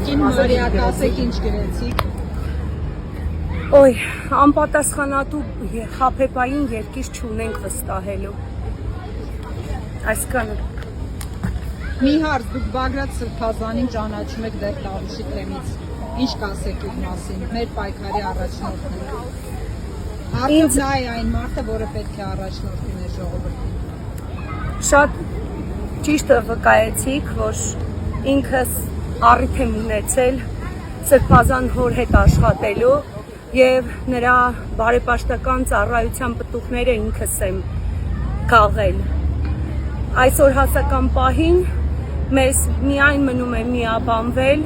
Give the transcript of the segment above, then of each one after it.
Կին Մարիա, ասեք ինչ գրեցիք։ Ոյ, անպատասխանատու խաբեբային երկիր չունենք վստահելու։ Այսքանը։ Մի հարց, դուք Բագրատ Սրբազանին ճանաչում եք դեռ Տավուշի թեմից։ Ինչ կասեք իր մասին, մեր պայքարի առաջնորդն է։ Արդյոք նա է այն մարդը, որը պետք է առաջնորդի մեր ժողովրդին։ Շատ ճիշտ վկայեցիք, որ ինքս առիթ եմ ունեցել Սրբազան հոր հետ աշխատելու եւ նրա բարեպաշտական ծառայության պտուղները ինքս եմ քաղել։ Այսօր հասական պահին մեզ միայն մնում է միաբանվել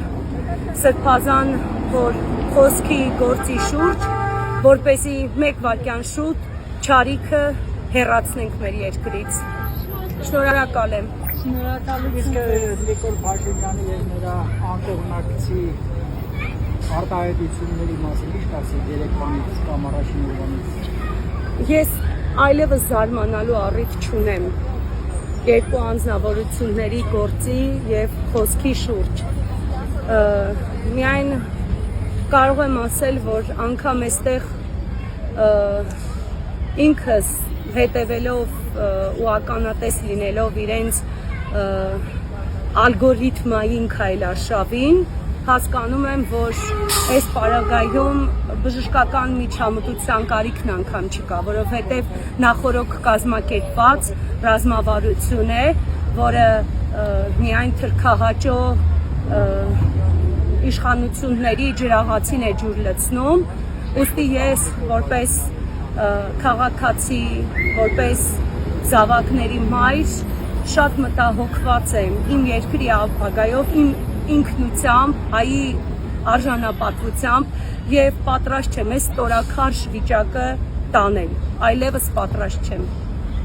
Սրբազան հոր խոսքի գործի շուրջ, որպեսզի մեկ վայրկյան շուտ չարիքը հեռացնենք մեր երկրից։ Շնորհակալ եմ։ Շնորհակալություն։ Իսկ Նիկոլ Փաշինյանի եւ նրա անկողմնակցի արտահայտությունների մասին ինչ կասեք երեկվանից կամ առաջին օրվանից։ Ես այլևս զարմանալու առիթ չունեմ երկու անձնավորությունների գործի եւ խոսքի շուրջ։ Միայն կարող եմ ասել, որ անգամ այստեղ ինքս հետևելով ու ականատես լինելով իրենց ալգորիթմային քայլարշավին, հասկանում եմ, որ այս պարագայում բժշկական միջամտության կարիքն անգամ չկա, որովհետև նախորոք կազմակերպված ռազմավարություն է, որը միայն թրքահաճո իշխանությունների ջրաղացին է ջուր լցնում, ուստի ես որպես քաղաքացի, որպես զավակների մայր շատ մտահոգված եմ իմ երկրի ապագայով, իմ ինքնությամբ, հայի արժանապատվությամբ եւ պատրաստ չեմ այս ստորաքարշ վիճակը տանել, այլևս պատրաստ չեմ։